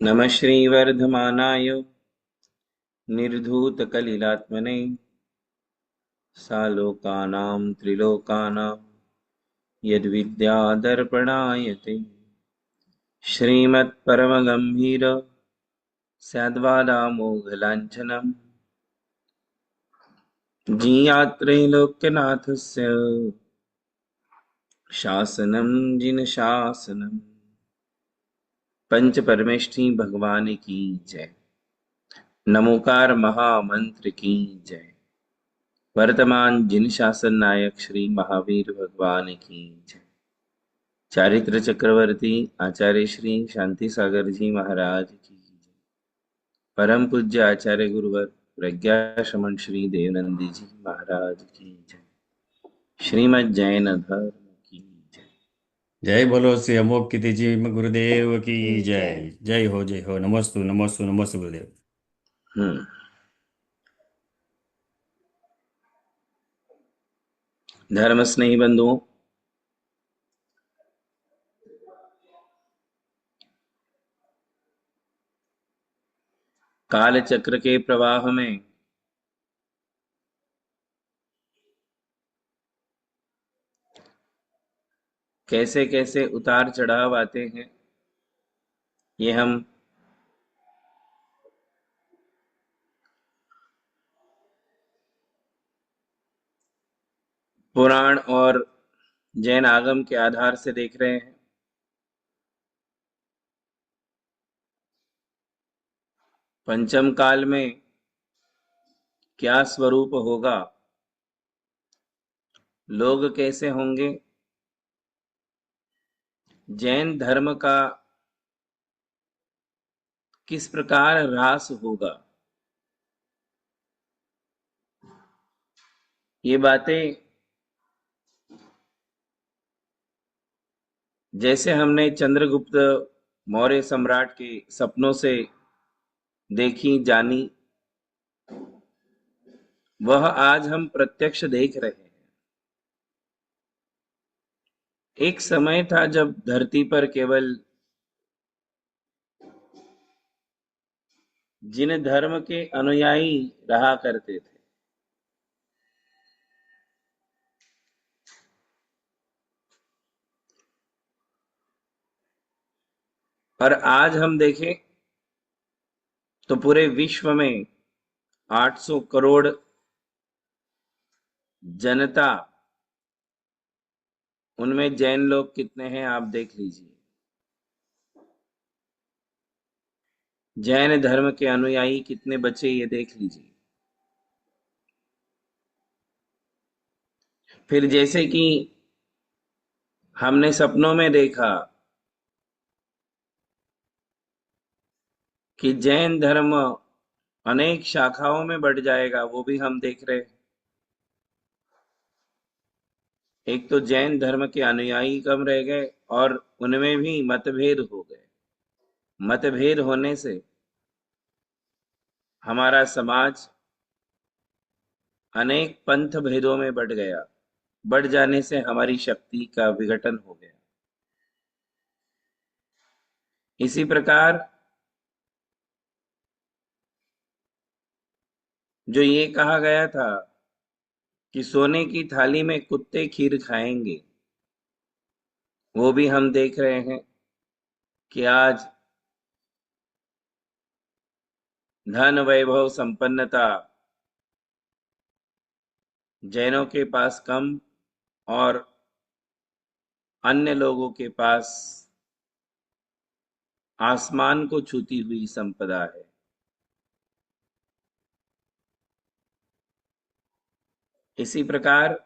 नमः श्रीवर्धमानाय निर्धूतकलिलात्मने सालोकानां त्रिलोकानां यद्विद्यादर्पणायते श्रीमत्परमगम्भीर स्याद्वादामोघलाञ्छनम् जीयात्रैलोक्यनाथस्य शासनं जिनशासनम्। पंच परमेष्ठी भगवान की जय। नमोकार महामंत्र की जय। वर्तमान जिन शासन नायक श्री महावीर भगवान की जय। चारित्र चक्रवर्ती आचार्य श्री शांति सागर जी महाराज की जय। परम पूज्य आचार्य गुरुवर प्रज्ञा शमन श्री देवनंदी जी महाराज की जय। श्रीमद जैन धर्म की जय। जय बोलो श्री अमोघ कीर्ति जी गुरुदेव की जय। जय हो नमस्तु नमस्तु नमस्तु गुरुदेव। हम्म धर्म स्नेही बंधुओं, काल चक्र के प्रवाह में कैसे कैसे उतार चढ़ाव आते हैं, ये हम पुराण और जैन आगम के आधार से देख रहे हैं। पंचम काल में क्या स्वरूप होगा, लोग कैसे होंगे, जैन धर्म का किस प्रकार ह्रास होगा, ये बातें जैसे हमने चंद्रगुप्त मौर्य सम्राट के सपनों से देखी जानी, वह आज हम प्रत्यक्ष देख रहे हैं। एक समय था जब धरती पर केवल जिन धर्म के अनुयायी रहा करते थे, और आज हम देखें तो पूरे विश्व में 800 करोड़ जनता, उनमें जैन लोग कितने हैं आप देख लीजिए। जैन धर्म के अनुयायी कितने बचे ये देख लीजिए। फिर जैसे कि हमने सपनों में देखा कि जैन धर्म अनेक शाखाओं में बढ़ जाएगा, वो भी हम देख रहे हैं। एक तो जैन धर्म के अनुयायी कम रह गए और उनमें भी मतभेद हो गए। मतभेद होने से हमारा समाज अनेक पंथ भेदों में बढ़ गया। बढ़ जाने से हमारी शक्ति का विघटन हो गया। इसी प्रकार जो ये कहा गया था कि सोने की थाली में कुत्ते खीर खाएंगे, वो भी हम देख रहे हैं कि आज धन वैभव संपन्नता जैनों के पास कम और अन्य लोगों के पास आसमान को छूती हुई संपदा है। इसी प्रकार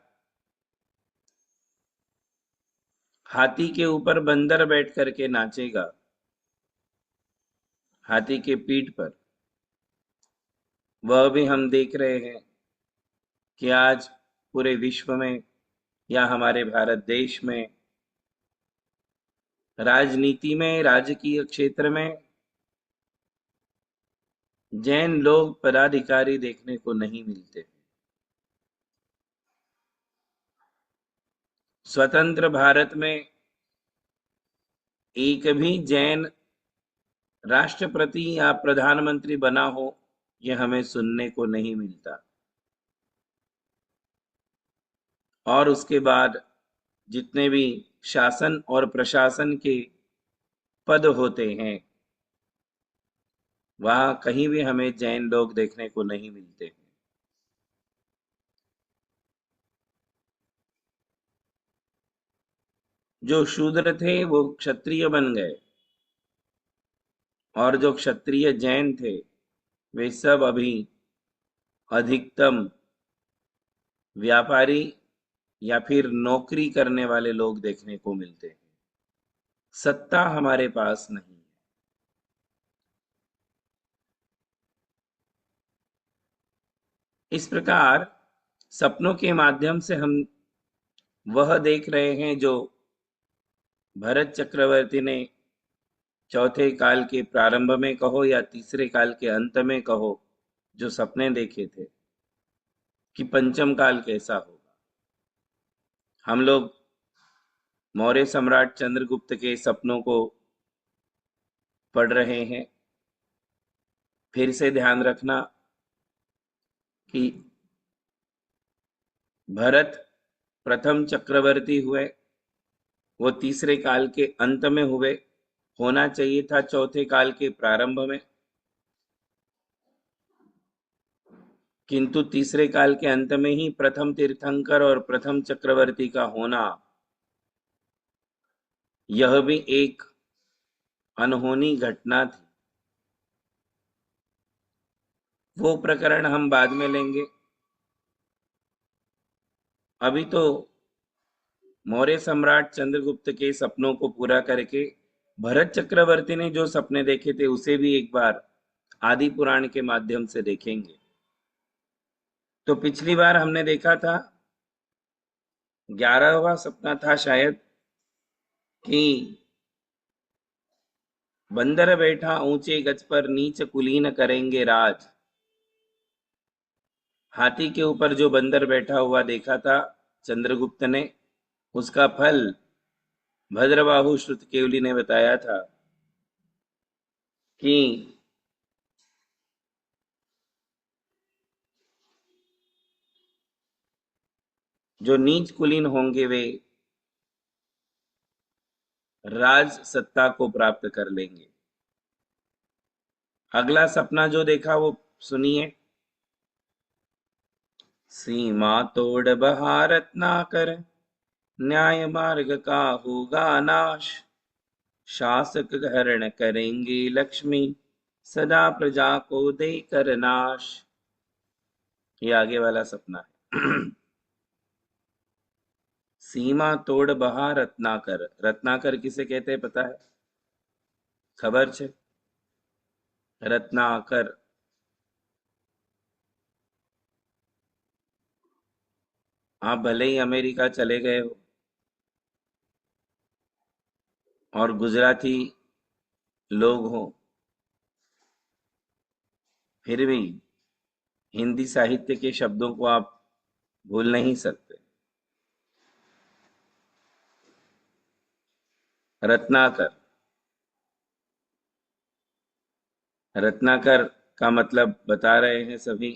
हाथी के ऊपर बंदर बैठ करके नाचेगा, हाथी के पीठ पर, वह भी हम देख रहे हैं कि आज पूरे विश्व में या हमारे भारत देश में राजनीति में, राजकीय क्षेत्र में जैन लोग पदाधिकारी देखने को नहीं मिलते। स्वतंत्र भारत में एक भी जैन राष्ट्रपति या प्रधानमंत्री बना हो, ये हमें सुनने को नहीं मिलता। और उसके बाद जितने भी शासन और प्रशासन के पद होते हैं, वहां कहीं भी हमें जैन लोग देखने को नहीं मिलते। जो शूद्र थे वो क्षत्रिय बन गए, और जो क्षत्रिय जैन थे वे सब अभी अधिकतम व्यापारी या फिर नौकरी करने वाले लोग देखने को मिलते हैं। सत्ता हमारे पास नहीं है। इस प्रकार सपनों के माध्यम से हम वह देख रहे हैं जो भरत चक्रवर्ती ने चौथे काल के प्रारंभ में कहो या तीसरे काल के अंत में कहो, जो सपने देखे थे कि पंचम काल कैसा होगा। हम लोग मौर्य सम्राट चंद्रगुप्त के सपनों को पढ़ रहे हैं। फिर से ध्यान रखना कि भरत प्रथम चक्रवर्ती हुए, वो तीसरे काल के अंत में हुए। होना चाहिए था चौथे काल के प्रारंभ में, किंतु तीसरे काल के अंत में ही प्रथम तीर्थंकर और प्रथम चक्रवर्ती का होना, यह भी एक अनहोनी घटना थी। वो प्रकरण हम बाद में लेंगे। अभी तो मौर्य सम्राट चंद्रगुप्त के सपनों को पूरा करके भरत चक्रवर्ती ने जो सपने देखे थे उसे भी एक बार आदि पुराण के माध्यम से देखेंगे। तो पिछली बार हमने देखा था, 11वां सपना था शायद, कि बंदर बैठा ऊंचे गज पर नीच कुलीन करेंगे राज। हाथी के ऊपर जो बंदर बैठा हुआ देखा था चंद्रगुप्त ने, उसका फल भद्रबाहु श्रुतकेवली ने बताया था कि जो नीच कुलीन होंगे वे राज सत्ता को प्राप्त कर लेंगे। अगला सपना जो देखा वो सुनिए। सीमा तोड़ बहारत ना कर, न्याय मार्ग का होगा नाश। शासक हरण करेंगे लक्ष्मी, सदा प्रजा को देकर नाश। ये आगे वाला सपना है। सीमा तोड़ बहा रत्नाकर। रत्नाकर किसे कहते हैं पता है? खबर छे? रत्नाकर आप भले ही अमेरिका चले गए हो और गुजराती लोग हो, फिर भी हिंदी साहित्य के शब्दों को आप भूल नहीं सकते। रत्नाकर, रत्नाकर का मतलब बता रहे हैं सभी।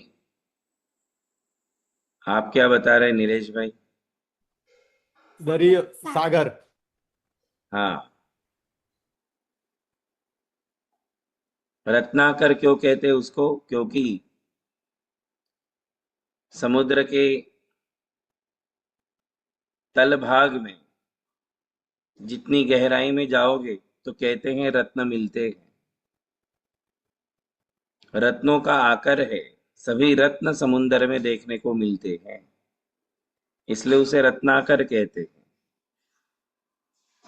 आप क्या बता रहे हैं नीलेश भाई? दरिया सागर। हाँ, रत्नाकर क्यों कहते हैं उसको? क्योंकि समुद्र के तल भाग में जितनी गहराई में जाओगे तो कहते हैं रत्न मिलते हैं। रत्नों का आकर है, सभी रत्न समुद्र में देखने को मिलते हैं, इसलिए उसे रत्नाकर कहते हैं।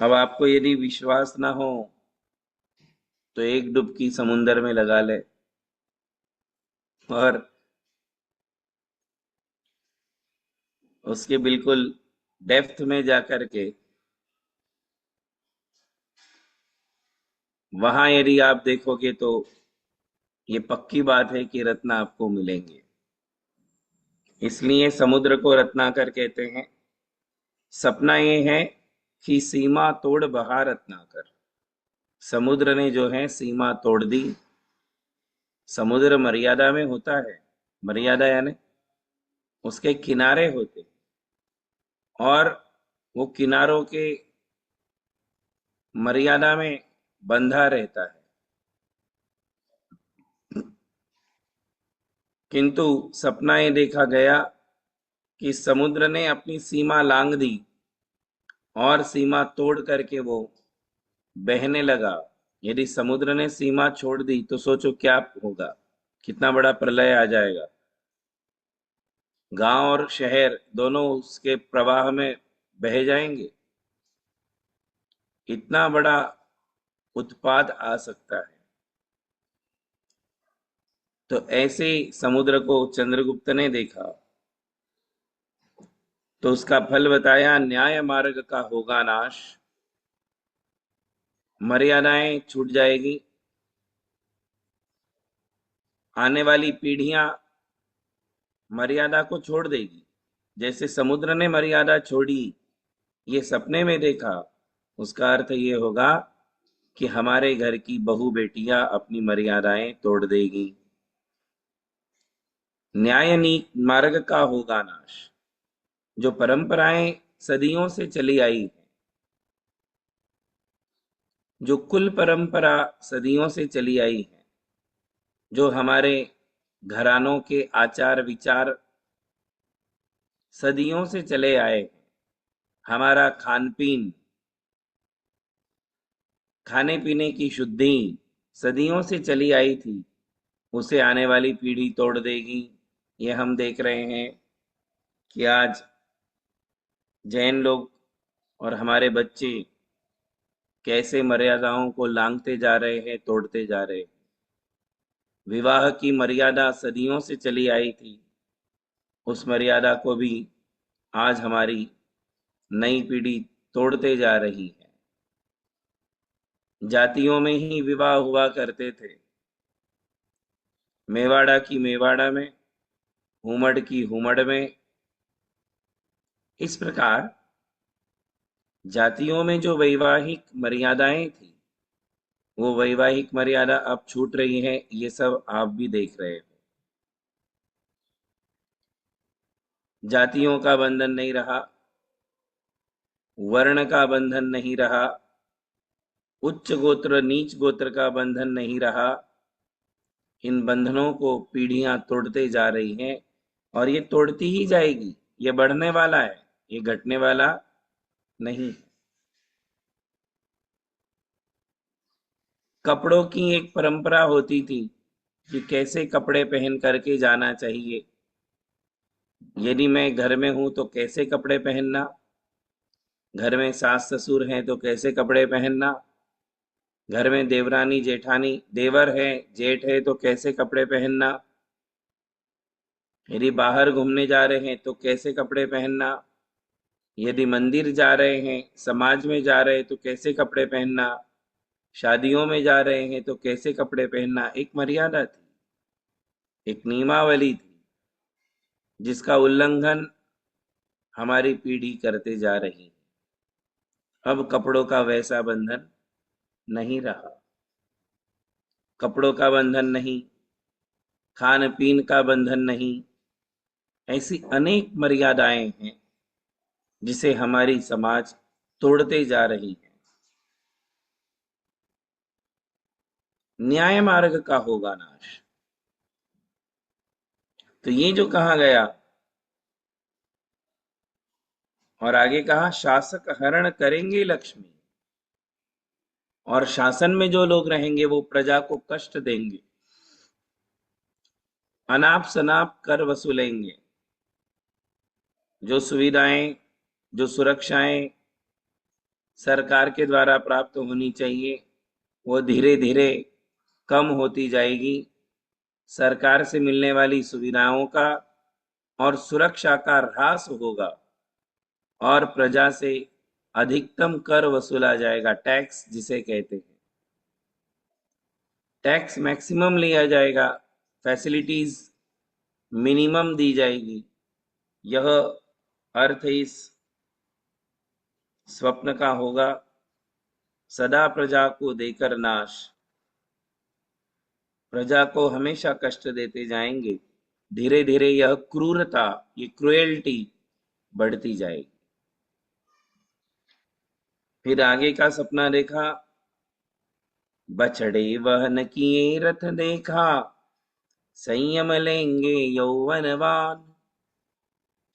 अब आपको यदि विश्वास ना हो तो एक डुबकी समुद्र में लगा ले और उसके बिल्कुल डेप्थ में जाकर के वहां यदि आप देखोगे तो ये पक्की बात है कि रत्न आपको मिलेंगे। इसलिए समुद्र को रत्नाकर कहते हैं। सपना ये है कि सीमा तोड़ बहा रत्नाकर। समुद्र ने जो है सीमा तोड़ दी। समुद्र मर्यादा में होता है, मर्यादा यानी उसके किनारे होते, और वो किनारों के मर्यादा में बंधा रहता है। किंतु सपना ये देखा गया कि समुद्र ने अपनी सीमा लांघ दी और सीमा तोड़ करके वो बहने लगा। यदि समुद्र ने सीमा छोड़ दी तो सोचो क्या होगा, कितना बड़ा प्रलय आ जाएगा। गांव और शहर दोनों उसके प्रवाह में बह जाएंगे। इतना बड़ा उत्पात आ सकता है। तो ऐसे समुद्र को चंद्रगुप्त ने देखा, तो उसका फल बताया, न्याय मार्ग का होगा नाश। मर्यादाएं छूट जाएगी। आने वाली पीढ़ियां मर्यादा को छोड़ देगी। जैसे समुद्र ने मर्यादा छोड़ी, ये सपने में देखा, उसका अर्थ ये होगा कि हमारे घर की बहू बेटियां अपनी मर्यादाएं तोड़ देगी। न्याय मार्ग का होगा नाश। जो परंपराएं सदियों से चली आई है, जो कुल परंपरा सदियों से चली आई है, जो हमारे घरानों के आचार विचार सदियों से चले आए हैं, हमारा खान पीन, खाने पीने की शुद्धि सदियों से चली आई थी, उसे आने वाली पीढ़ी तोड़ देगी। ये हम देख रहे हैं कि आज जैन लोग और हमारे बच्चे कैसे मर्यादाओं को लांघते जा रहे हैं, तोड़ते जा रहे हैं। विवाह की मर्यादा सदियों से चली आई थी, उस मर्यादा को भी आज हमारी नई पीढ़ी तोड़ते जा रही है। जातियों में ही विवाह हुआ करते थे, मेवाड़ा की मेवाड़ा में, हुमड़ की हुमड़ में। इस प्रकार जातियों में जो वैवाहिक मर्यादाएं थी, वो वैवाहिक मर्यादा अब छूट रही है। ये सब आप भी देख रहे हो। जातियों का बंधन नहीं रहा, वर्ण का बंधन नहीं रहा, उच्च गोत्र नीच गोत्र का बंधन नहीं रहा। इन बंधनों को पीढ़ियां तोड़ते जा रही हैं, और ये तोड़ती ही जाएगी। ये बढ़ने वाला है, ये घटने वाला नहीं है। कपड़ों की एक परंपरा होती थी कि कैसे कपड़े पहन करके जाना चाहिए। यदि मैं घर में हूं तो कैसे कपड़े पहनना, घर में सास ससुर हैं तो कैसे कपड़े पहनना, घर में देवरानी जेठानी देवर है जेठ है तो कैसे कपड़े पहनना, यदि बाहर घूमने जा रहे हैं तो कैसे कपड़े पहनना, यदि मंदिर जा रहे हैं, समाज में जा रहे हैं तो कैसे कपड़े पहनना, शादियों में जा रहे हैं तो कैसे कपड़े पहनना। एक मर्यादा थी, एक नियमावली थी, जिसका उल्लंघन हमारी पीढ़ी करते जा रही है। अब कपड़ों का वैसा बंधन नहीं रहा। कपड़ों का बंधन नहीं, खान पीन का बंधन नहीं। ऐसी अनेक मर्यादाएं हैं जिसे हमारी समाज तोड़ते जा रही है। न्याय मार्ग का होगा नाश। तो ये जो कहा गया, और आगे कहा, शासक हरण करेंगे लक्ष्मी। और शासन में जो लोग रहेंगे वो प्रजा को कष्ट देंगे, अनाप शनाप कर वसूलेंगे। जो सुविधाएं, जो सुरक्षाएं सरकार के द्वारा प्राप्त होनी चाहिए, वो धीरे धीरे कम होती जाएगी। सरकार से मिलने वाली सुविधाओं का और सुरक्षा का ह्रास होगा, और प्रजा से अधिकतम कर वसूला जाएगा। टैक्स जिसे कहते हैं, टैक्स मैक्सिमम लिया जाएगा, फैसिलिटीज मिनिमम दी जाएगी। यह अर्थ इस स्वप्न का होगा। सदा प्रजा को देकर नाश, प्रजा को हमेशा कष्ट देते जाएंगे। धीरे धीरे यह क्रूरता, ये क्रुएल्टी बढ़ती जाएगी। फिर आगे का सपना देखा, बछड़े वहन किए रथ देखा, संयम लेंगे यौवनवान,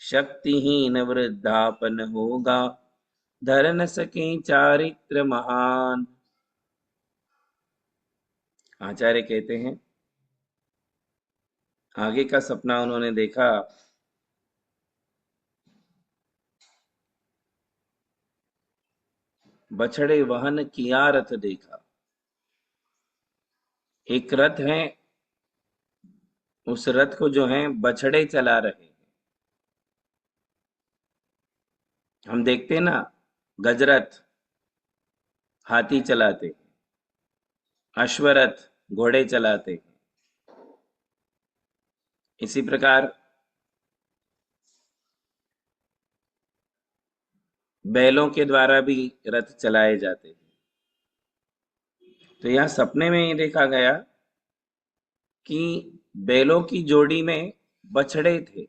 शक्तिहीन वृद्धापन होगा, धर न सके चारित्र महान। आचार्य कहते हैं, आगे का सपना उन्होंने देखा, बछड़े वहन किया रथ देखा। एक रथ है, उस रथ को जो है बछड़े चला रहे हैं। हम देखते हैं ना, गजरथ हाथी चलाते, अश्वरथ घोड़े चलाते। इसी प्रकार बैलों के द्वारा भी रथ चलाए जाते हैं। तो यह सपने में ये देखा गया कि बैलों की जोड़ी में बछड़े थे।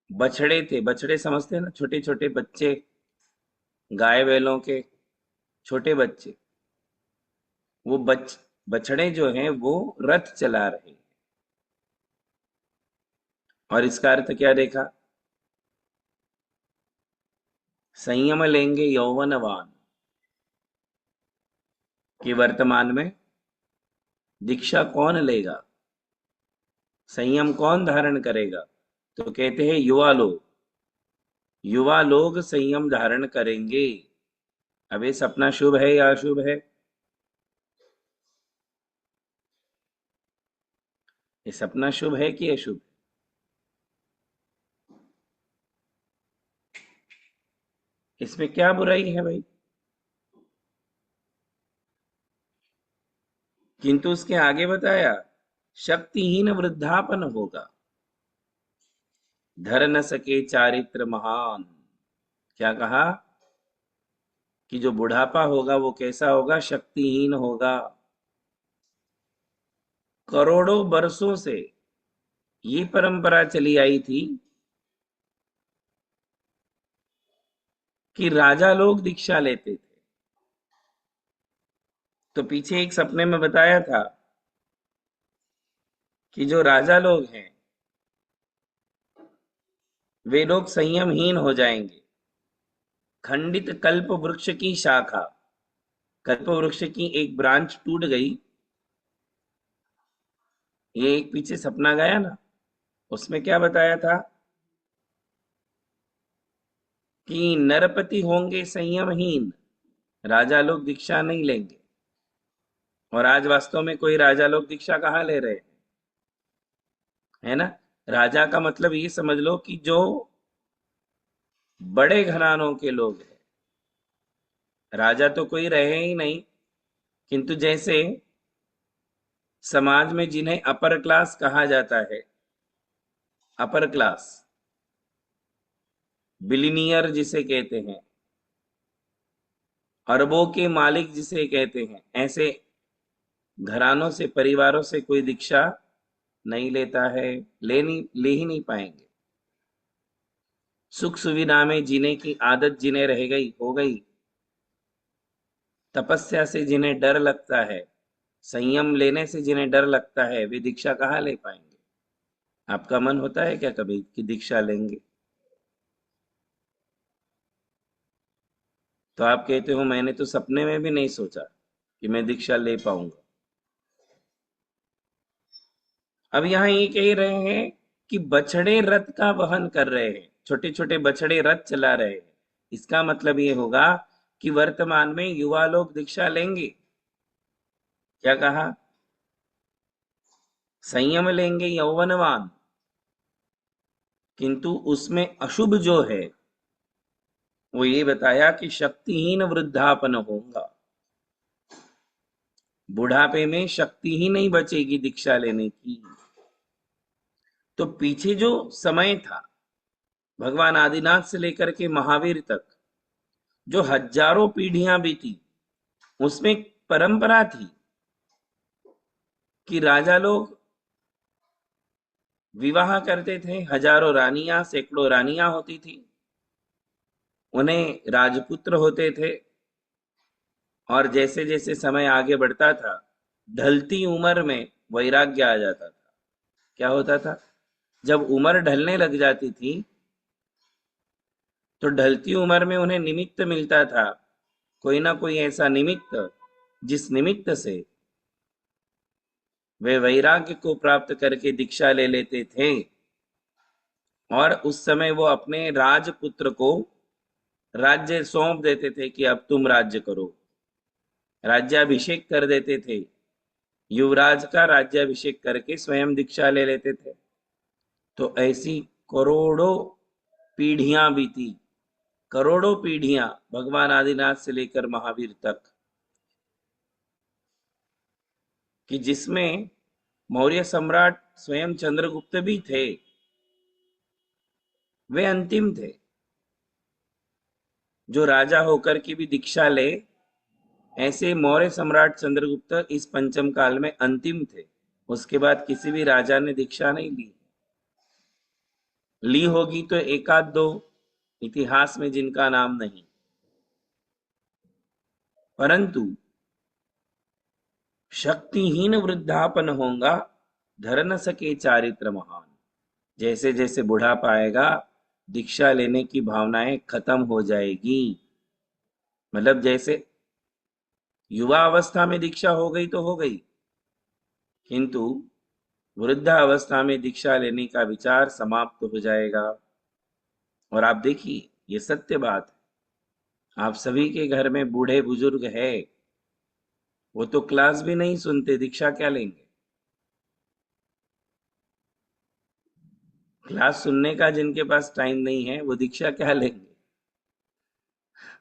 बछड़े थे, बछड़े समझते हैं ना, छोटे छोटे बच्चे, गाय बैलों के छोटे बच्चे। वो बछड़े जो हैं वो रथ चला रहे हैं। और इसका अर्थ क्या देखा, संयम लेंगे यौवनवान, कि वर्तमान में दीक्षा कौन लेगा, संयम कौन धारण करेगा। तो कहते हैं युवा लोग, युवा लोग संयम धारण करेंगे। अब ये सपना शुभ है या अशुभ है? ये सपना शुभ है कि अशुभ? इसमें क्या बुराई है भाई? किंतु उसके आगे बताया, शक्तिहीन वृद्धापन होगा, धर न सके चारित्र महान। क्या कहा कि जो बुढ़ापा होगा वो कैसा होगा? शक्तिहीन होगा। करोड़ों वर्षों से ये परंपरा चली आई थी कि राजा लोग दीक्षा लेते थे। तो पीछे एक सपने में बताया था कि जो राजा लोग हैं वे लोग संयमहीन हो जाएंगे। खंडित कल्प वृक्ष की शाखा, कल्प वृक्ष की एक ब्रांच टूट गई। ये एक पीछे सपना गया ना, उसमें क्या बताया था कि नरपति होंगे संयमहीन, राजा लोग दीक्षा नहीं लेंगे। और आज वास्तव में कोई राजा लोग दीक्षा कहाँ ले रहे हैं? है ना? राजा का मतलब ये समझ लो कि जो बड़े घरानों के लोग हैं। राजा तो कोई रहे ही नहीं, किंतु जैसे समाज में जिन्हें अपर क्लास कहा जाता है, अपर क्लास, बिलिनियर जिसे कहते हैं, अरबों के मालिक जिसे कहते हैं, ऐसे घरानों से, परिवारों से कोई दीक्षा नहीं लेता है, ले ही नहीं पाएंगे। सुख सुविधा में जीने की आदत जिन्हें रह गई, हो गई, तपस्या से जिन्हें डर लगता है, संयम लेने से जिन्हें डर लगता है, वे दीक्षा कहाँ ले पाएंगे? आपका मन होता है क्या कभी कि दीक्षा लेंगे? तो आप कहते हो मैंने तो सपने में भी नहीं सोचा कि मैं दीक्षा ले पाऊंगा। अब यहां ये कह रहे हैं कि बछड़े रथ का वहन कर रहे हैं, छोटे छोटे बछड़े रथ चला रहे हैं। इसका मतलब ये होगा कि वर्तमान में युवा लोग दीक्षा लेंगे। क्या कहा? संयम लेंगे यौवनवान, किंतु उसमें अशुभ जो है वो ये बताया कि शक्तिहीन वृद्धापन होगा। बुढ़ापे में शक्ति ही नहीं बचेगी दीक्षा लेने की। तो पीछे जो समय था, भगवान आदिनाथ से लेकर के महावीर तक, जो हजारों पीढ़ियां बीती, उसमें एक परंपरा थी कि राजा लोग विवाह करते थे। हजारों रानियां, सैकड़ों रानियां होती थी, उन्हें राजपुत्र होते थे। और जैसे जैसे समय आगे बढ़ता था, ढलती उम्र में वैराग्य आ जाता था। क्या होता था? जब उम्र ढलने लग जाती थी, तो ढलती उम्र में उन्हें निमित्त मिलता था, कोई ना कोई ऐसा निमित्त जिस निमित्त से वे वैराग्य को प्राप्त करके दीक्षा ले लेते थे। और उस समय वो अपने राजपुत्र को राज्य सौंप देते थे कि अब तुम राज्य करो। राज्याभिषेक कर देते थे। युवराज का राज्याभिषेक करके स्वयं दीक्षा ले लेते थे। तो ऐसी करोड़ों पीढ़ियां बीती, करोड़ों पीढ़ियां, भगवान आदिनाथ से लेकर महावीर तक, कि जिसमें मौर्य सम्राट स्वयं चंद्रगुप्त भी थे। वे अंतिम थे जो राजा होकर की भी दीक्षा ले। ऐसे मौर्य सम्राट चंद्रगुप्त इस पंचम काल में अंतिम थे। उसके बाद किसी भी राजा ने दीक्षा नहीं ली। ली होगी तो एकाध दो, इतिहास में जिनका नाम नहीं। परंतु शक्तिहीन वृद्धापन होगा, धर न सके चारित्र महान। जैसे जैसे बुढ़ापा आएगा, दीक्षा लेने की भावनाएं खत्म हो जाएगी। मतलब जैसे युवा अवस्था में दीक्षा हो गई तो हो गई, किंतु वृद्धावस्था में दीक्षा लेने का विचार समाप्त हो जाएगा। और आप देखिए, ये सत्य बात है। आप सभी के घर में बूढ़े बुजुर्ग है, वो तो क्लास भी नहीं सुनते, दीक्षा क्या लेंगे? क्लास सुनने का जिनके पास टाइम नहीं है, वो दीक्षा क्या लेंगे?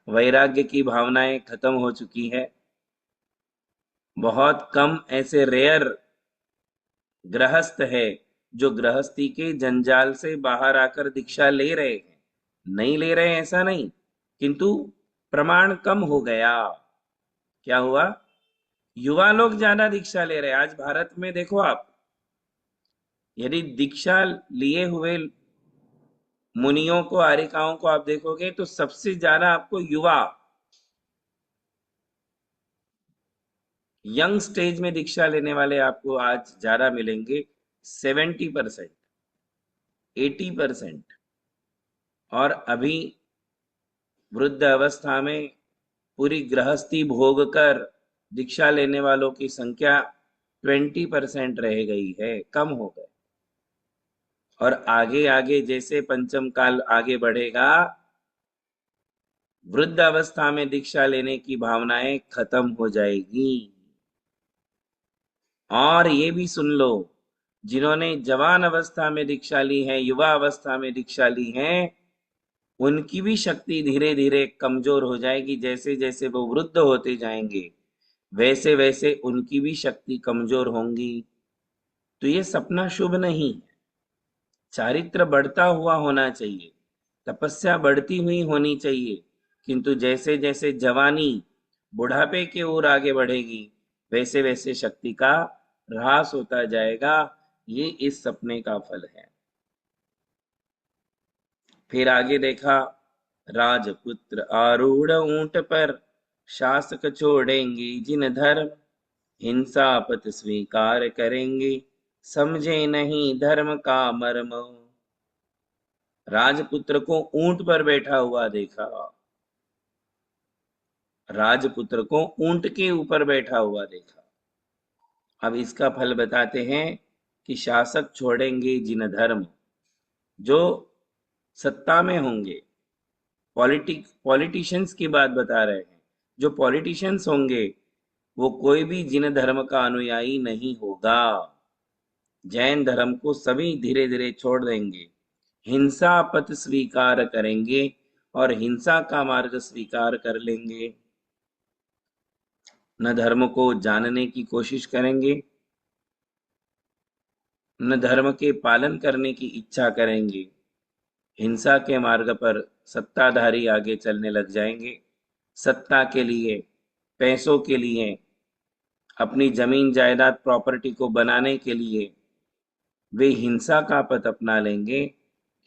वैराग्य की भावनाएं खत्म हो चुकी है। बहुत कम ऐसे रेयर गृहस्थ है जो गृहस्थी के जंजाल से बाहर आकर दीक्षा ले रहे हैं। नहीं ले रहे हैं ऐसा नहीं, किंतु प्रमाण कम हो गया। क्या हुआ? युवा लोग ज्यादा दीक्षा ले रहे हैं। आज भारत में देखो आप, यदि दीक्षा लिए हुए मुनियों को, आर्यिकाओं को आप देखोगे तो सबसे ज्यादा आपको युवा, यंग स्टेज में दीक्षा लेने वाले आपको आज ज्यादा मिलेंगे। 70%, 80%। और अभी वृद्ध अवस्था में पूरी गृहस्थी भोग कर दीक्षा लेने वालों की संख्या 20% रह गई है, कम हो गए। और आगे आगे जैसे पंचम काल आगे बढ़ेगा, वृद्ध अवस्था में दीक्षा लेने की भावनाएं खत्म हो जाएगी। और ये भी सुन लो, जिन्होंने जवान अवस्था में दीक्षा ली है, युवा अवस्था में दीक्षा ली है, उनकी भी शक्ति धीरे धीरे कमजोर हो जाएगी। जैसे जैसे वो वृद्ध होते जाएंगे, वैसे वैसे उनकी भी शक्ति कमजोर होंगी। तो ये सपना शुभ नहीं है। चारित्र बढ़ता हुआ होना चाहिए, तपस्या बढ़ती हुई होनी चाहिए। किंतु जैसे जैसे जवानी बुढ़ापे की ओर आगे बढ़ेगी, वैसे वैसे शक्ति का ह्रास होता जाएगा। ये इस सपने का फल है। फिर आगे देखा, राजपुत्र आरूढ़ ऊंट पर, शासक छोड़ेंगे जिन धर्म, हिंसा पथ स्वीकार करेंगे, समझे नहीं धर्म का मर्म। राजपुत्र को ऊंट पर बैठा हुआ देखा। राजपुत्र को ऊंट के ऊपर बैठा हुआ देखा। अब इसका फल बताते हैं कि शासक छोड़ेंगे जिन धर्म, जो सत्ता में होंगे, पॉलिटिशियंस की बात बता रहे हैं। जो पॉलिटिशियंस होंगे, वो कोई भी जिन धर्म का अनुयायी नहीं होगा। जैन धर्म को सभी धीरे धीरे छोड़ देंगे, हिंसा पथ स्वीकार करेंगे और हिंसा का मार्ग स्वीकार कर लेंगे। न धर्म को जानने की कोशिश करेंगे, न धर्म के पालन करने की इच्छा करेंगे। हिंसा के मार्ग पर सत्ताधारी आगे चलने लग जाएंगे। सत्ता के लिए, पैसों के लिए, अपनी जमीन जायदाद प्रॉपर्टी को बनाने के लिए वे हिंसा का पथ अपना लेंगे,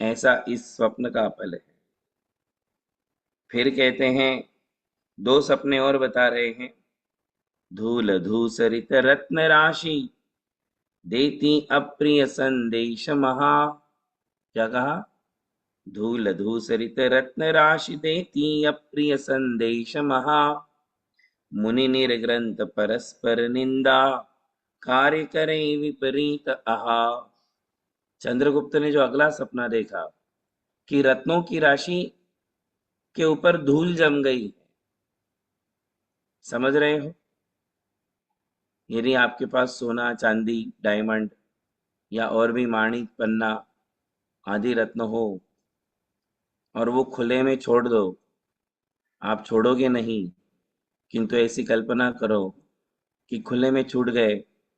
ऐसा इस स्वप्न का फल है। फिर कहते हैं, दो सपने और बता रहे हैं। धूल धूसरित रत्न राशि देती अप्रिय संदेश महा। क्या कहा? धूल धूसरित रत्न राशि देती अप्रिय संदेश महा। मुनि निर्ग्रंथ परस्पर निंदा कार्य करे विपरीत आहा। चंद्रगुप्त ने जो अगला सपना देखा कि रत्नों की राशि के ऊपर धूल जम गई है। समझ रहे हो? यदि आपके पास सोना, चांदी, डायमंड या और भी माणिक, पन्ना आदि रत्न हो और वो खुले में छोड़ दो, आप छोड़ोगे नहीं, किंतु ऐसी कल्पना करो कि खुले में छूट गए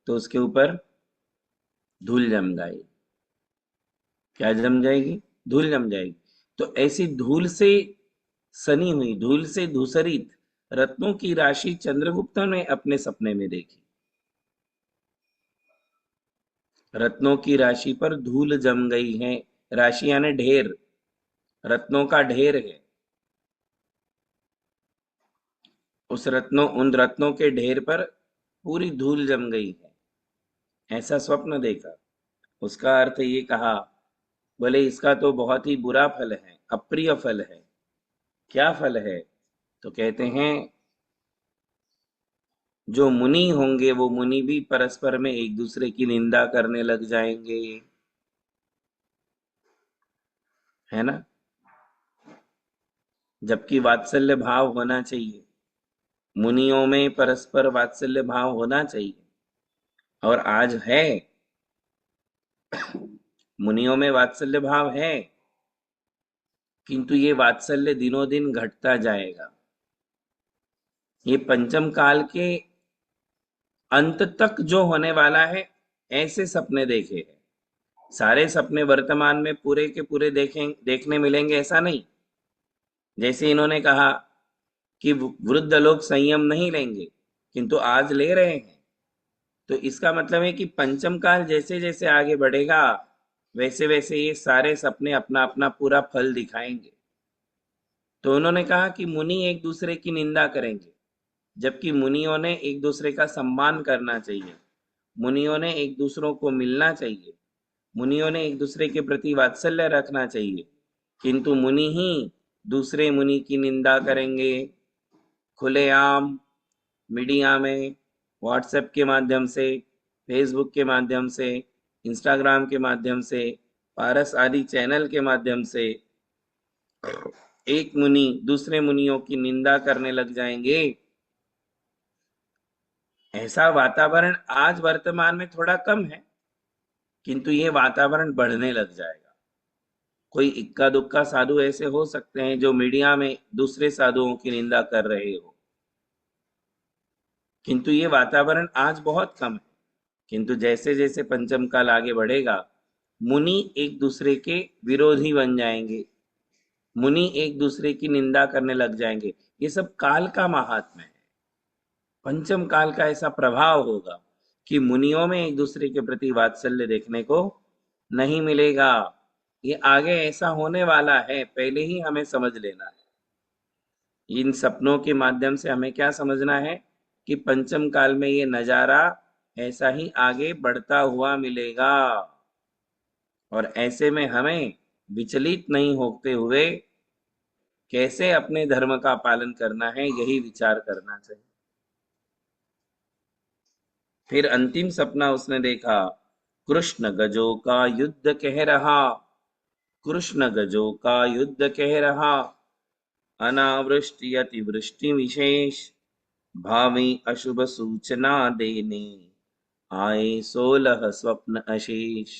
तो उसके ऊपर धूल जम गई। क्या जम जाएगी? धूल जम जाएगी। तो ऐसी धूल से सनी हुई, धूल से धूसरित रत्नों की राशि चंद्रगुप्त ने अपने सपने में देखी। रत्नों की राशि पर धूल जम गई है। राशि यानी ढेर, रत्नों का ढेर है। उन रत्नों के ढेर पर पूरी धूल जम गई है, ऐसा स्वप्न देखा। उसका अर्थ ये कहा, बोले इसका तो बहुत ही बुरा फल है, अप्रिय फल है। क्या फल है? तो कहते हैं, जो मुनि होंगे वो मुनि भी परस्पर में एक दूसरे की निंदा करने लग जाएंगे, है ना? जबकि वात्सल्य भाव होना चाहिए, मुनियों में परस्पर वात्सल्य भाव होना चाहिए, और आज है। मुनियों में वात्सल्य भाव है, किंतु ये वात्सल्य दिनों दिन घटता जाएगा। ये पंचम काल के अंत तक जो होने वाला है, ऐसे सपने देखे हैं। सारे सपने वर्तमान में पूरे के पूरे देखने मिलेंगे ऐसा नहीं। जैसे इन्होंने कहा कि वृद्ध लोग संयम नहीं लेंगे, किंतु आज ले रहे हैं। तो इसका मतलब है कि पंचम काल जैसे जैसे आगे बढ़ेगा, वैसे वैसे ये सारे सपने अपना अपना पूरा फल दिखाएंगे। तो उन्होंने कहा कि मुनि एक दूसरे की निंदा करेंगे, जबकि मुनियों ने एक दूसरे का सम्मान करना चाहिए। मुनियों ने एक दूसरों को मिलना चाहिए। मुनियों ने एक दूसरे के प्रति वात्सल्य रखना चाहिए, किंतु मुनि ही दूसरे मुनि की निंदा करेंगे, खुलेआम, मीडिया में, व्हाट्सएप के माध्यम से, फेसबुक के माध्यम से, इंस्टाग्राम के माध्यम से, पारस आदि चैनल के माध्यम से एक मुनि दूसरे मुनियों की निंदा करने लग जाएंगे। ऐसा वातावरण आज वर्तमान में थोड़ा कम है, किंतु ये वातावरण बढ़ने लग जाएगा। कोई इक्का दुक्का साधु ऐसे हो सकते हैं जो मीडिया में दूसरे साधुओं की निंदा कर रहे हो, किंतु ये वातावरण आज बहुत कम है। किंतु जैसे जैसे पंचम काल आगे बढ़ेगा, मुनि एक दूसरे के विरोधी बन जाएंगे, मुनि एक दूसरे की निंदा करने लग जाएंगे। ये सब काल का महात्म्य है। पंचम काल का ऐसा प्रभाव होगा कि मुनियों में एक दूसरे के प्रति वात्सल्य देखने को नहीं मिलेगा। ये आगे ऐसा होने वाला है, पहले ही हमें समझ लेना है। इन सपनों के माध्यम से हमें क्या समझना है कि पंचम काल में ये नजारा ऐसा ही आगे बढ़ता हुआ मिलेगा, और ऐसे में हमें विचलित नहीं होते हुए कैसे अपने धर्म का पालन करना है, यही विचार करना चाहिए। फिर अंतिम सपना उसने देखा, कृष्ण गजों का युद्ध कह रहा, कृष्ण गजों का युद्ध कह रहा, अनावृष्टि अतिवृष्टि विशेष, भावी अशुभ सूचना देने, आए 16 स्वप्न अशेष।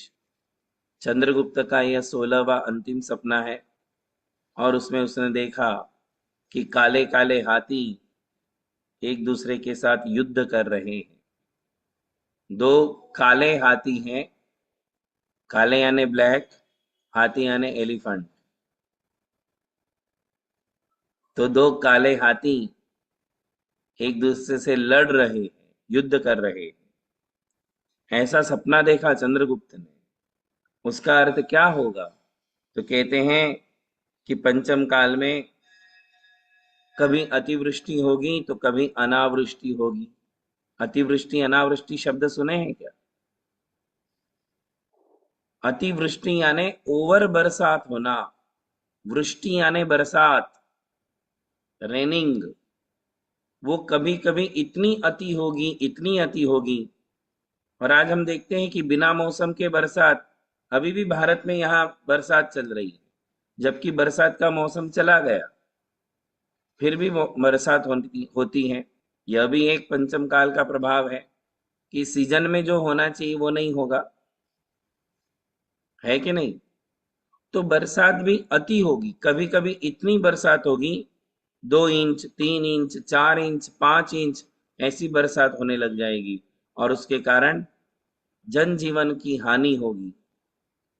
चंद्रगुप्त का यह 16वां अंतिम सपना है, और उसमें उसने देखा कि काले काले हाथी एक दूसरे के साथ युद्ध कर रहे हैं। दो काले हाथी हैं, काले यानी ब्लैक, हाथी यानी एलिफेंट। तो दो काले हाथी एक दूसरे से लड़ रहे हैं, युद्ध कर रहे हैं। ऐसा सपना देखा चंद्रगुप्त ने। उसका अर्थ क्या होगा? तो कहते हैं कि पंचम काल में कभी अतिवृष्टि होगी तो कभी अनावृष्टि होगी। अतिवृष्टि अनावृष्टि शब्द सुने हैं क्या? अतिवृष्टि यानी ओवर बरसात होना, वृष्टि यानी बरसात, रेनिंग। वो कभी कभी इतनी अति होगी, इतनी अति होगी। और आज हम देखते हैं कि बिना मौसम के बरसात, अभी भी भारत में यहाँ बरसात चल रही है, जबकि बरसात का मौसम चला गया, फिर भी वो बरसात होती है। यह भी एक पंचम काल का प्रभाव है कि सीजन में जो होना चाहिए वो नहीं होगा, है कि नहीं? तो बरसात भी अति होगी, कभी कभी इतनी बरसात होगी, 2 इंच, 3 इंच, 4 इंच, 5 इंच ऐसी बरसात होने लग जाएगी। और उसके कारण जनजीवन की हानि होगी,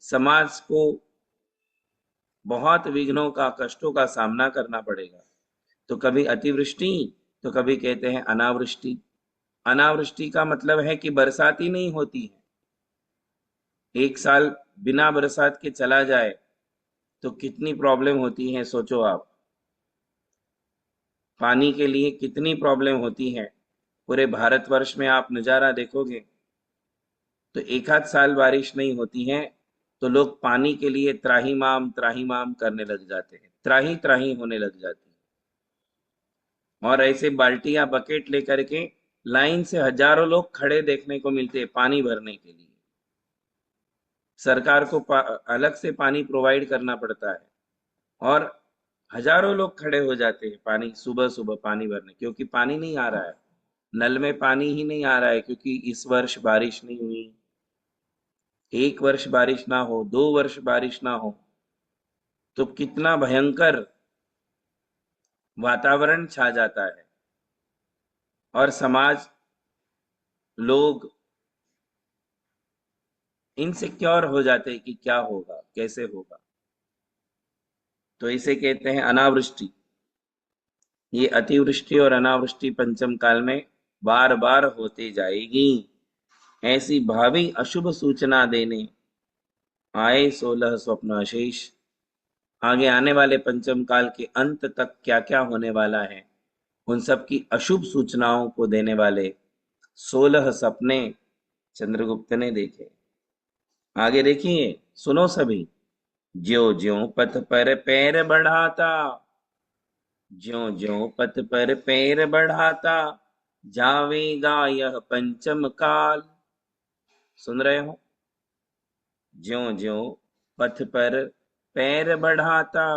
समाज को बहुत विघ्नों का, कष्टों का सामना करना पड़ेगा। तो कभी अतिवृष्टि तो कभी कहते हैं अनावृष्टि। अनावृष्टि का मतलब है कि बरसात ही नहीं होती है। एक साल बिना बरसात के चला जाए तो कितनी प्रॉब्लम होती है, सोचो आप। पानी के लिए कितनी प्रॉब्लम होती है। पूरे भारतवर्ष में आप नजारा देखोगे तो एक आध साल बारिश नहीं होती है तो लोग पानी के लिए त्राहिमाम करने लग जाते हैं, त्राही त्राही होने लग जाती है। और ऐसे बाल्टियां बकेट लेकर के लाइन से हजारों लोग खड़े देखने को मिलते हैं पानी भरने के लिए। सरकार को अलग से पानी प्रोवाइड करना पड़ता है, और हजारों लोग खड़े हो जाते हैं पानी, सुबह सुबह पानी भरने, क्योंकि पानी नहीं आ रहा है। नल में पानी ही नहीं आ रहा है, क्योंकि इस वर्ष बारिश नहीं हुई। एक वर्ष बारिश ना हो, 2 वर्ष बारिश ना हो, तो कितना भयंकर वातावरण छा जाता है। और समाज, लोग इनसिक्योर हो जाते हैं कि क्या होगा, कैसे होगा। तो इसे कहते हैं अनावृष्टि। ये अतिवृष्टि और अनावृष्टि पंचम काल में बार बार होती जाएगी। ऐसी भावी अशुभ सूचना देने आए 16 स्वप्न अशेष। आगे आने वाले पंचम काल के अंत तक क्या क्या होने वाला है, उन सब की अशुभ सूचनाओं को देने वाले 16 सपने चंद्रगुप्त ने देखे। आगे देखिए, सुनो सभी। ज्यो ज्यो पथ पर पैर बढ़ाता, ज्यो ज्यो पथ पर पैर बढ़ाता, जावेगा यह पंचम काल। सुन रहे हो? ज्यो ज्यो पथ पर पैर बढ़ाता,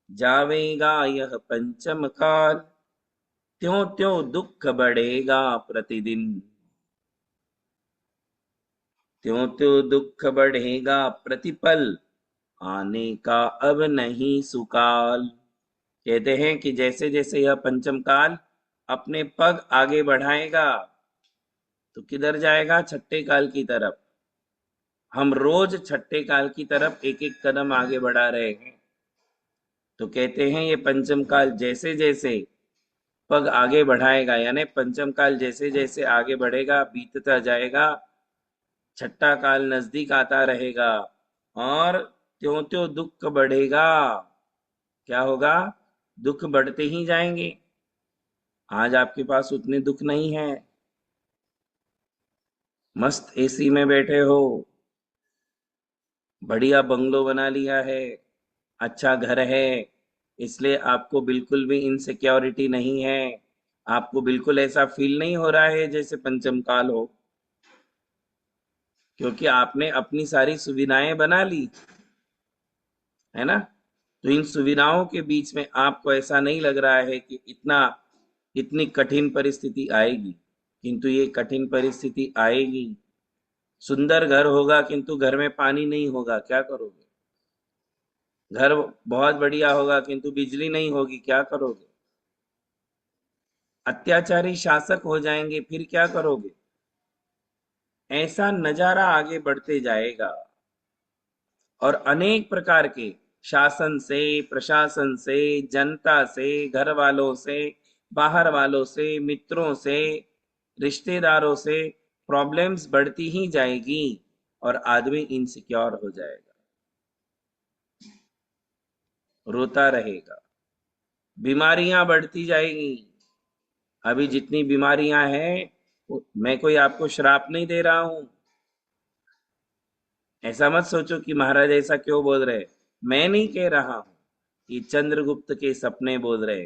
जावेगा यह पंचम काल। त्यों त्यों दुख बढ़ेगा प्रतिदिन, त्यों त्यों दुख बढ़ेगा प्रतिपल, आने का अब नहीं सुकाल। कहते हैं कि जैसे जैसे यह पंचम काल अपने पग आगे बढ़ाएगा तो किधर जाएगा? छठे काल की तरफ। हम रोज छठे काल की तरफ एक एक कदम आगे बढ़ा रहे हैं। तो कहते हैं ये पंचम काल जैसे जैसे पग आगे बढ़ाएगा, यानी पंचम काल जैसे जैसे आगे बढ़ेगा, बीतता जाएगा, छठा काल नजदीक आता रहेगा, और त्यों त्यों दुख बढ़ेगा। क्या होगा? दुख बढ़ते ही जाएंगे। आज आपके पास उतने दुख नहीं है, मस्त एसी में बैठे हो, बढ़िया बंगलो बना लिया है, अच्छा घर है, इसलिए आपको बिल्कुल भी इनसिक्योरिटी नहीं है। आपको बिल्कुल ऐसा फील नहीं हो रहा है जैसे पंचम काल हो, क्योंकि आपने अपनी सारी सुविधाएं बना ली, है ना? तो इन सुविधाओं के बीच में आपको ऐसा नहीं लग रहा है कि इतनी कठिन परिस्थिति आएगी, किंतु ये कठिन परिस्थिति आएगी। सुंदर घर होगा किंतु घर में पानी नहीं होगा, क्या करोगे? घर बहुत बढ़िया होगा किंतु बिजली नहीं होगी, क्या करोगे? अत्याचारी शासक हो जाएंगे, फिर क्या करोगे? ऐसा नजारा आगे बढ़ते जाएगा, और अनेक प्रकार के शासन से, प्रशासन से, जनता से, घर वालों से, बाहर वालों से, मित्रों से, रिश्तेदारों से प्रॉब्लम्स बढ़ती ही जाएगी और आदमी इनसिक्योर हो जाएगा, रोता रहेगा, बीमारियां बढ़ती जाएगी। अभी जितनी बीमारियां हैं, मैं कोई आपको श्राप नहीं दे रहा हूं, ऐसा मत सोचो कि महाराज ऐसा क्यों बोल रहे। मैं नहीं कह रहा हूं, ये चंद्रगुप्त के सपने बोल रहे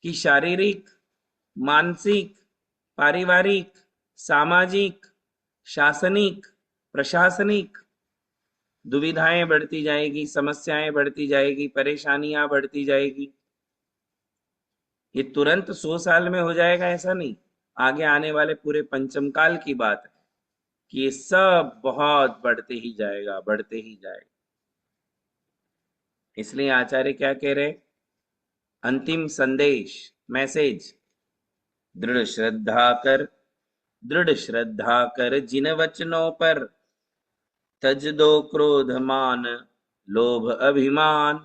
कि शारीरिक, मानसिक, पारिवारिक, सामाजिक, शासनिक, प्रशासनिक दुविधाएं बढ़ती जाएगी, समस्याएं बढ़ती जाएगी, परेशानियां बढ़ती जाएगी। ये तुरंत 100 साल में हो जाएगा ऐसा नहीं, आगे आने वाले पूरे पंचम काल की बात है कि ये सब बहुत बढ़ते ही जाएगा, बढ़ते ही जाएगा। इसलिए आचार्य क्या कह रहे, अंतिम संदेश, मैसेज, दृढ़ श्रद्धा कर, दृढ़ श्रद्धा कर जिन वचनों पर, तज दो क्रोध मान, लोभ अभिमान,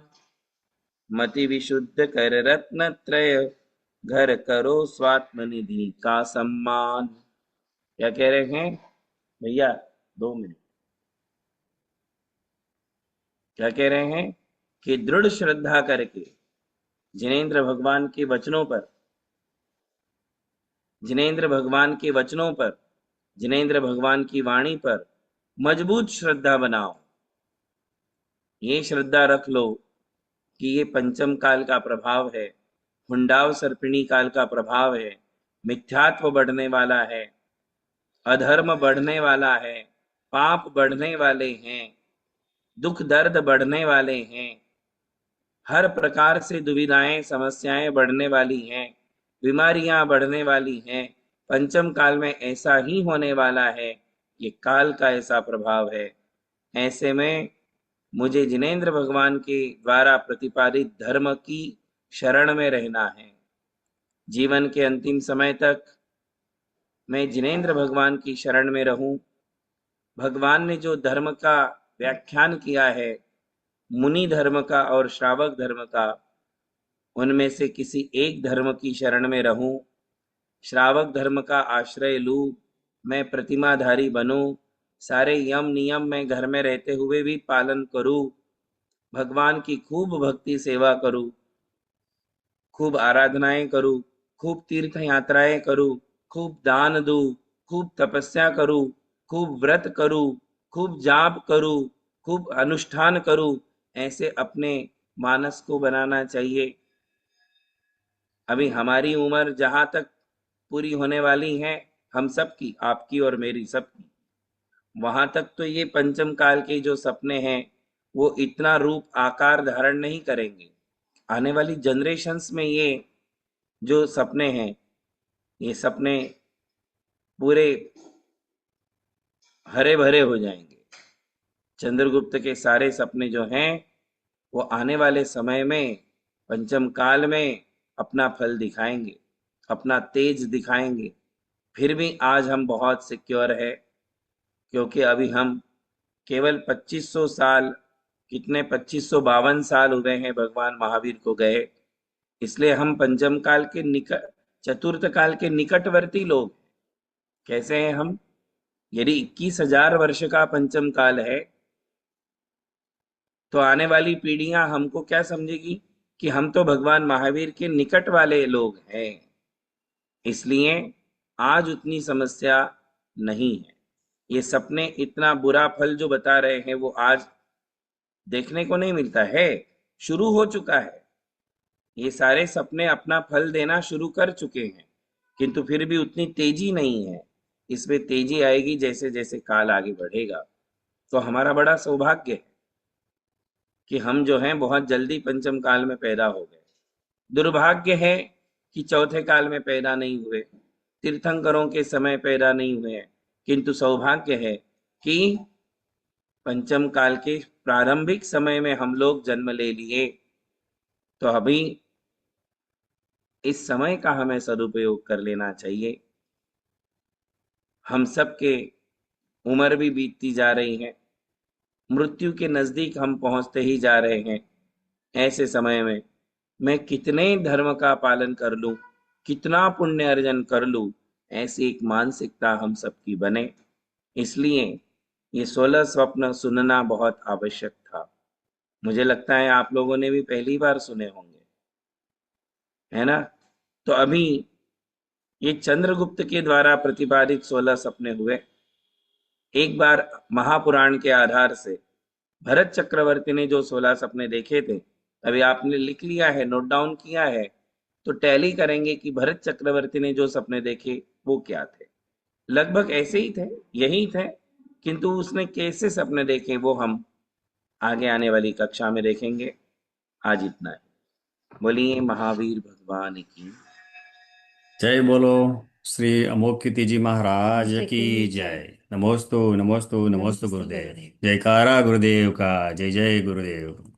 मति विशुद्ध कर रत्न त्रय, घर करो स्वात्म निधि का सम्मान। क्या कह रहे हैं भैया, 2 मिनट। क्या कह रहे हैं कि दृढ़ श्रद्धा करके जिनेंद्र भगवान के वचनों पर, जिनेंद्र भगवान के वचनों पर, जिनेंद्र भगवान की वाणी पर मजबूत श्रद्धा बनाओ। ये श्रद्धा रख लो कि ये पंचम काल का प्रभाव है, हुंडाव सर्पिणी काल का प्रभाव है, मिथ्यात्व बढ़ने वाला है, अधर्म बढ़ने वाला है, पाप बढ़ने वाले हैं, दुख दर्द बढ़ने वाले हैं, हर प्रकार से दुविधाएं समस्याएं बढ़ने वाली हैं, बीमारियां बढ़ने वाली हैं। पंचम काल में ऐसा ही होने वाला है, ये काल का ऐसा प्रभाव है। ऐसे में मुझे जिनेंद्र भगवान के द्वारा प्रतिपादित धर्म की शरण में रहना है। जीवन के अंतिम समय तक मैं जिनेंद्र भगवान की शरण में रहूं। भगवान ने जो धर्म का व्याख्यान किया है, मुनि धर्म का और श्रावक धर्म का, उनमें से किसी एक धर्म की शरण में रहूं, श्रावक धर्म का आश्रय लूं, मैं प्रतिमाधारी बनूं, सारे यम नियम मैं घर में रहते हुए भी पालन करूं, भगवान की खूब भक्ति सेवा करूं, खूब आराधनाएं करूं, खूब तीर्थ यात्राएं करूं, खूब दान दूं, खूब तपस्या करूं, खूब व्रत करूं, खूब जाप करूं, खूब अनुष्ठान करूं, ऐसे अपने मानस को बनाना चाहिए। अभी हमारी उम्र जहां तक पूरी होने वाली है, हम सबकी, आपकी और मेरी सबकी, वहां तक तो ये पंचम काल के जो सपने हैं वो इतना रूप आकार धारण नहीं करेंगे। आने वाली जनरेशन्स में ये जो सपने हैं, ये सपने पूरे हरे भरे हो जाएंगे। चंद्रगुप्त के सारे सपने जो हैं वो आने वाले समय में, पंचम काल में अपना फल दिखाएंगे, अपना तेज दिखाएंगे। फिर भी आज हम बहुत सिक्योर है, क्योंकि अभी हम केवल 2500 साल, कितने 2552 साल हुए हैं भगवान महावीर को गए, इसलिए हम पंचम काल के निकट, चतुर्थ काल के निकटवर्ती लोग। कैसे हैं हम? यदि 21,000 वर्ष का पंचम काल है, तो आने वाली पीढ़ियां हमको क्या समझेगी कि हम तो भगवान महावीर के निकट वाले लोग हैं। इसलिए आज उतनी समस्या नहीं है। ये सपने इतना बुरा फल जो बता रहे हैं वो आज देखने को नहीं मिलता है, शुरू हो चुका है। ये सारे सपने अपना फल देना शुरू कर चुके हैं, किंतु फिर भी उतनी तेजी नहीं है। इसमें तेजी आएगी जैसे जैसे काल आगे बढ़ेगा। तो हमारा बड़ा सौभाग्य है कि हम जो हैं बहुत जल्दी पंचम काल में पैदा हो गए। दुर्भाग्य है कि चौथे काल में पैदा नहीं हुए, तीर्थंकरों के समय पैदा नहीं हुए हैं। किंतु सौभाग्य है कि पंचम काल के प्रारंभिक समय में हम लोग जन्म ले लिए। तो अभी इस समय का हमें सदुपयोग कर लेना चाहिए। हम सब के उम्र भी बीतती जा रही है, मृत्यु के नजदीक हम पहुंचते ही जा रहे हैं। ऐसे समय में मैं कितने धर्म का पालन कर लूं, कितना पुण्य अर्जन कर लूं, ऐसी एक मानसिकता हम सबकी बने। इसलिए ये 16 स्वप्न सुनना बहुत आवश्यक था। मुझे लगता है आप लोगों ने भी पहली बार सुने होंगे, है ना? तो अभी ये चंद्रगुप्त के द्वारा प्रतिपादित 16 सपने हुए। एक बार महापुराण के आधार से भरत चक्रवर्ती ने जो 16 सपने देखे थे, अभी आपने लिख लिया है, नोट डाउन किया है, तो टैली करेंगे कि भरत चक्रवर्ती ने जो सपने देखे वो क्या थे। लगभग ऐसे ही थे, यही थे, किंतु उसने कैसे सपने देखे वो हम आगे आने वाली कक्षा में देखेंगे। आज इतना है। बोलिए महावीर भगवान की। जय बोलो श्री अमोघ कीर्ति जी महाराज जय की की जय। जय। नमोस्तु नमोस्तु नमोस्तु नमस्ते गुरुदेव। गुरुदेव। जयकारा गुरुदेव का, जय जय गुरुदेव।